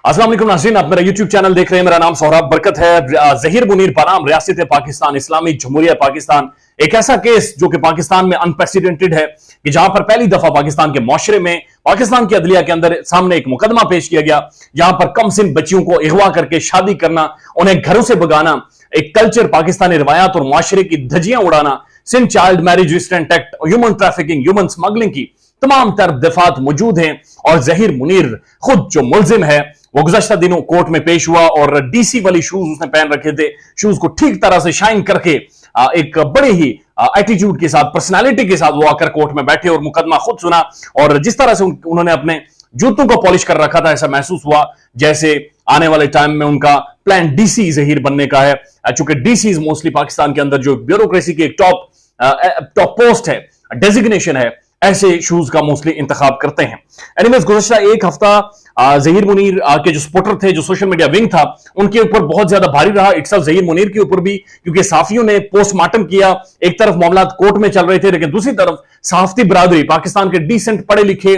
अस्सलाम वालेकुम नाज़रीन, आप मेरा YouTube चैनल देख रहे हैं। मेरा नाम सोहराब बरकत है। ज़हीर मुनीर बनाम रियासत पाकिस्तान इस्लामी जमहूरिया पाकिस्तान, एक ऐसा केस जो कि पाकिस्तान में अनप्रेसिडेंटेड है कि जहां पर पहली दफा पाकिस्तान के मुआशरे में, पाकिस्तान की अदलिया के अंदर सामने एक मुकदमा पेश किया गया जहां पर कम सिन बच्चियों को अगवा करके शादी करना, उन्हें घरों से भगाना, एक कल्चर, पाकिस्तानी रवायात और मुआशरे की धज्जियां उड़ाना, Sindh child marriage restraint act, human trafficking, human smuggling की तमाम तरफ दफात मौजूद हैं। और ज़हीर मुनीर खुद जो मुल्जिम है वो गुज़श्ता दिनों कोर्ट में पेश हुआ और डीसी वाली शूज उसने पहन रखे थे। शूज को ठीक तरह से शाइन करके एक बड़े ही एटीट्यूड के साथ, पर्सनालिटी के साथ वो आकर कोर्ट में बैठे और मुकदमा खुद सुना। और जिस तरह से उन्होंने अपने जूतों को पॉलिश कर रखा था, ऐसा महसूस हुआ जैसे आने वाले टाइम में उनका प्लान डीसी ज़हीर बनने का है। चूंकि डीसी मोस्टली पाकिस्तान के अंदर जो ब्यूरोक्रेसी की एक टॉप पोस्ट है, डेजिग्नेशन है, ऐसे शूज का मोस्टली इंतखाब करते हैं। एनीवेज, गुज़श्ता एक हफ्ता ज़हीर मुनीर के जो सपोर्टर थे, जो सोशल मीडिया विंग था, उनके ऊपर बहुत ज्यादा भारी रहा। इट्सल्फ ज़हीर मुनीर के ऊपर भी, क्योंकि सहाफियों ने पोस्टमार्टम किया। एक तरफ मामला कोर्ट में चल रहे थे, लेकिन दूसरी तरफ सहाफती बरादरी, पाकिस्तान के डिसेंट पढ़े लिखे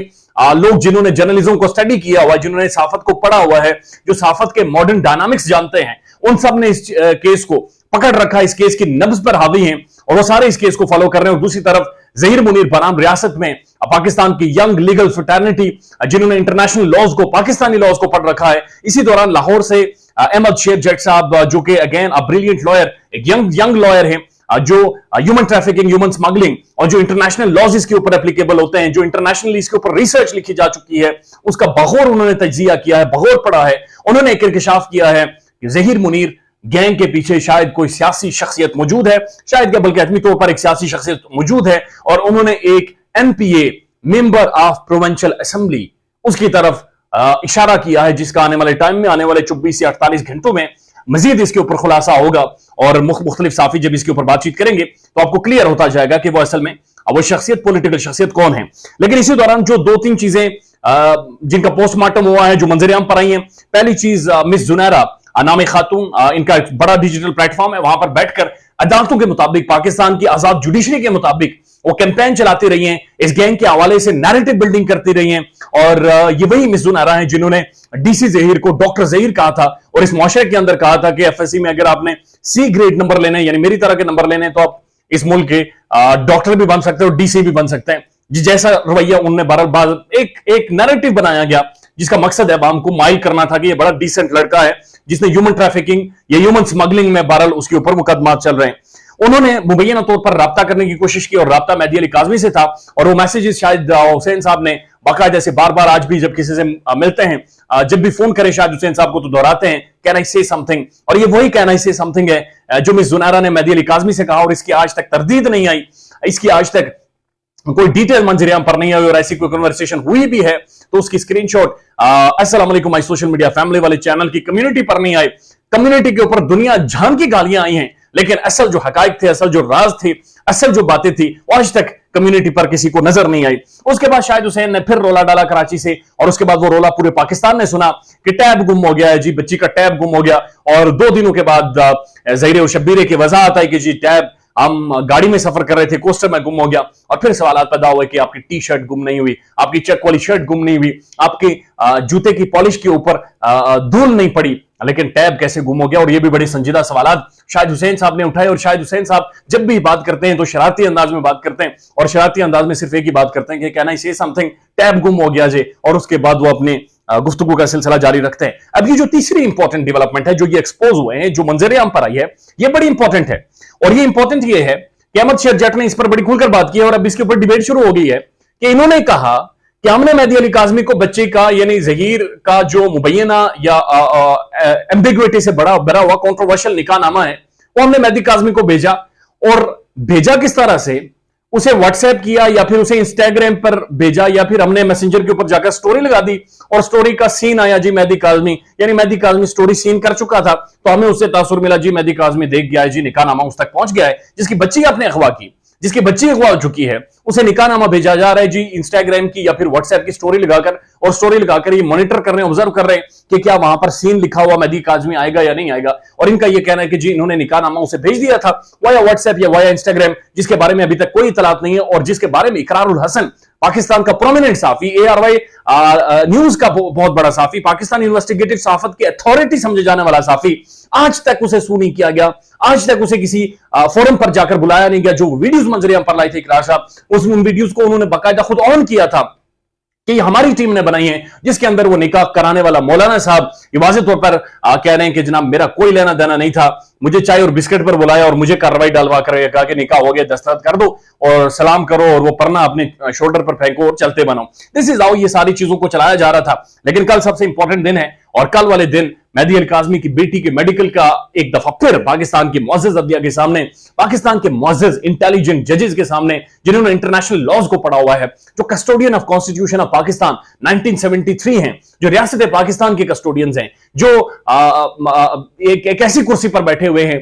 लोग जिन्होंने जर्नलिज्म को स्टडी किया हुआ, जिन्होंने सहाफत को पढ़ा हुआ है, जो सहाफत के मॉडर्न डायनामिक्स जानते हैं, उन सब ने इस केस को पकड़ रखा, इस केस की नब्ज पर हावी हैं और वो सारे इस केस को फॉलो कर रहे हैं। और दूसरी तरफ ज़हीर मुनीर बनाम रियासत में पाकिस्तान की यंग लीगल फ्रेटर्निटी, जिन्होंने इंटरनेशनल लॉज को, पाकिस्तानी लॉज को पढ़ रखा है। इसी दौरान लाहौर से अहमद शेर जट साहब, जो कि अगेन अ ब्रिलियंट लॉयर, एक यंग लॉयर है, जो ह्यूमन ट्रैफिकिंग, ह्यूमन स्मगलिंग और जो इंटरनेशनल लॉज इसके ऊपर एप्लीकेबल होते हैं, जो इंटरनेशनली इसके ऊपर रिसर्च लिखी जा चुकी है, उसका बगौर उन्होंने तज्जिया किया है, बगौर पढ़ा है। उन्होंने एक इंकशाफ किया है कि ज़हीर मुनीर गैंग के पीछे शायद कोई सियासी शख्सियत मौजूद है, शायद क्या बल्कि हतमी तौर पर एक सियासी शख्सियत मौजूद है। और उन्होंने एक NPA, member of provincial assembly, उसकी तरफ इशारा किया है, जिसका आने वाले टाइम में, आने वाले 24 से 48 घंटों में मजीद इसके ऊपर खुलासा होगा। और मुख्तलिफ साफी जब इसके ऊपर बातचीत करेंगे तो आपको क्लियर होता जाएगा कि वो असल में वो शख्सियत, पॉलिटिकल शख्सियत कौन है। लेकिन इसी दौरान जो दो तीन चीजें जिनका पोस्टमार्टम हुआ है, जो मंजरेआम पर आई है, पहली चीज मिस जुनैरा नामी खातून, इनका एक बड़ा डिजिटल प्लेटफॉर्म है, वहां पर बैठकर अदालतों के मुताबिक, पाकिस्तान की आजाद जुडिशरी के मुताबिक वो कैंपेन चलाती रही हैं, इस गैंग के हवाले से नैरेटिव बिल्डिंग करती रही हैं। और ये वही मिस जुनैरा हैं जिन्होंने डीसी ज़हीर को डॉक्टर ज़हीर कहा था और इस मुआशरे के अंदर कहा था कि एफएससी में अगर आपने सी ग्रेड नंबर लेने, यानी मेरी तरह के नंबर लेने, तो आप इस मुल्क के डॉक्टर भी बन सकते हैं और डीसी भी बन सकते हैं। जैसा रवैया उन्होंने बार एक नैरेटिव बनाया गया, जिसका मकसद है आवाम को माइल करना था कि ये बड़ा डिसेंट लड़का है जिसने ह्यूमन ट्रैफिकिंग या ह्यूमन स्मगलिंग में बहरहाल उसके ऊपर मुकदमा चल रहे हैं। उन्होंने मुबैना तौर पर राब्ता करने की कोशिश की और राब्ता मेहदी अली काज़मी से था। और वो मैसेजेस शायद हुसैन साहब ने बाकायदा से बार बार आज भी जब किसी से मिलते हैं, जब भी फोन करें शायद हुसैन साहब को, तो दोहराते हैं कैन आई से समथिंग। और ये वही कैन आई से समथिंग है जो मिस जुनैरा ने मेहदी अली काज़मी से कहा और इसकी आज तक तरदीद नहीं आई, इसकी आज तक कोई डिटेल मंजरियाम पर नहीं आई। और ऐसी कोई कन्वर्सेशन हुई भी है तो उसकी स्क्रीनशॉट अस्सलाम वालेकुम माय सोशल मीडिया फैमिली वाले चैनल की कम्युनिटी पर नहीं आई। कम्युनिटी के ऊपर दुनिया जान की गालियां आई हैं, लेकिन असल जो हकायक थे, असल जो राज थे, असल जो बातें थी, वो आज तक कम्युनिटी पर किसी को नजर नहीं आई। उसके बाद शाहिद हुसैन ने फिर रोला डाला कराची से, और उसके बाद वो रोला पूरे पाकिस्तान ने सुना कि टैब गुम हो गया है जी, बच्ची का टैब गुम हो गया। और 2 दिनों के बाद ज़हीर और शब्बीर की वजाहत आई कि जी टैब हम गाड़ी में सफर कर रहे थे, कोस्टर में गुम हो गया। और फिर सवाल पैदा हुए कि आपकी टी शर्ट गुम नहीं हुई, आपकी चेक वाली शर्ट गुम नहीं हुई, आपके जूते की पॉलिश के ऊपर धूल नहीं पड़ी, लेकिन टैब कैसे गुम हो गया। और ये भी बड़े संजीदा सवाल शाहिद हुसैन साहब ने उठाए। और शाहिद हुसैन साहब जब भी बात करते हैं तो शरारती अंदाज में बात करते हैं, और शरारती अंदाज में सिर्फ एक ही बात करते हैं कि कहना से समथिंग, टैब गुम हो गया जी, और उसके बाद वो अपने गुफ्तगू का सिलसिला जारी रखते हैं। अब ये जो तीसरी इंपॉर्टेंट डेवलपमेंट है, जो ये एक्सपोज हुए हैं, जो मंजरेआम पर आई है, ये बड़ी इंपॉर्टेंट है। और ये इंपॉर्टेंट ये है कि अहमद शेर जट ने इस पर बड़ी खुलकर बात की है और अब इसके ऊपर डिबेट शुरू हो गई है कि इन्होंने कहा कि हमने मेहदी अली काज़मी को बच्चे का, यानी ज़हीर का जो मुबैना या एम्बिग्विटी से भरा हुआ कंट्रोवर्शियल निकाहनामा है, वो हमने मेहदी काज़मी को भेजा। और भेजा किस तरह से, उसे व्हाट्सएप किया या फिर उसे इंस्टाग्राम पर भेजा या फिर हमने मैसेंजर के ऊपर जाकर स्टोरी लगा दी और स्टोरी का सीन आया जी मेहदी काज़मी, यानी मेहदी काज़मी स्टोरी सीन कर चुका था, तो हमें उससे तासुर मिला जी मेहदी काज़मी देख गया है जी, निकाहनामा उस तक पहुंच गया है, जिसकी बच्ची आपने अगवा की, जिसकी बच्ची अगवा हो चुकी है, उसे निकाहनामा भेजा जा रहा है जी इंस्टाग्राम की या फिर व्हाट्सएप की स्टोरी लगाकर। और स्टोरी लगाकर ये मॉनिटर कर रहे हैं, ऑब्जर्व कर रहे हैं कि क्या वहां पर सीन लिखा हुआ मेहदी काज़मी आएगा या नहीं आएगा। और इनका यह कहना है कि जी इन्होंने निकाहनामा उसे भेज दिया था वाया व्हाट्सएप या वाया इंस्टाग्राम, जिसके बारे में अभी तक कोई इतलात नहीं है और जिसके बारे में इकरारुल हसन पाकिस्तान का प्रोमिनेंट साफी, ARY न्यूज का बहुत बड़ा साफी, पाकिस्तान इन्वेस्टिगेटिव सहाफत की अथॉरिटी समझे जाने वाला साफी, आज तक उसे सू नहीं किया गया, आज तक उसे किसी फोरम पर जाकर बुलाया नहीं गया। जो वीडियोस मंजरिया पर लाई थी इकरार साहब, उस वीडियोस को उन्होंने बाकायदा खुद ऑन किया था कि हमारी टीम ने बनाई है, जिसके अंदर वो निकाह कराने वाला मौलाना साहब ये वाज़े तौर पर कह रहे हैं कि जनाब मेरा कोई लेना देना नहीं था, मुझे चाय और बिस्किट पर बुलाया और मुझे कार्रवाई डालवा कर कहा कि निकाह हो गया, दस्तखत कर दो और सलाम करो और वो पढ़ना अपने शोल्डर पर फेंको और चलते बनो। दिस इज हाउ ये सारी चीजों को चलाया जा रहा था। लेकिन कल सबसे इंपॉर्टेंट दिन है और कल वाले दिन मेहदी अल काज़मी की बेटी के मेडिकल का एक दफा फिर पाकिस्तान की मुअज़्ज़ज़ अदलिया के सामने, पाकिस्तान के मुअज़्ज़ज़ इंटेलिजेंट जजेस के सामने, जिन्होंने इंटरनेशनल लॉज को पढ़ा हुआ है, जो custodian of constitution of Pakistan 1973 हैं, जो रियासत पाकिस्तान के कस्टोडियंस हैं, जो एक ऐसी कुर्सी पर बैठे हुए हैं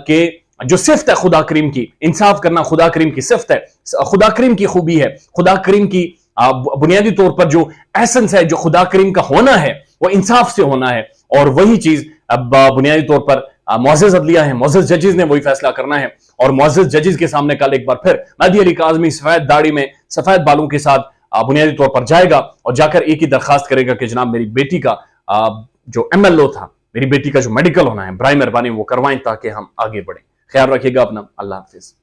कि जो सिफ्त है खुदा करीम की, इंसाफ करना खुदा करीम की सिफ्त है, खुदा करीम की खूबी है, खुदा करीम की बुनियादी तौर पर जो एसेंस है, जो खुदा करीम का होना है वो इंसाफ से होना है। और वही चीज अब बुनियादी तौर पर मुअज़्ज़ज़ अदलिया है, मुअज़्ज़ज़ जजेस ने वही फैसला करना है। और मुअज़्ज़ज़ जजेस के सामने कल एक बार फिर मेहदी अली काज़मी सफेद दाढ़ी में सफेद बालों के साथ बुनियादी तौर पर जाएगा और जाकर एक ही दरखास्त करेगा कि जनाब मेरी बेटी का जो MLO था, मेरी बेटी का जो मेडिकल होना है, बराए मेहरबानी वो करवाएं ताकि हम आगे बढ़ें। ख्याल रखिएगा अपना, अल्लाह हाफिज।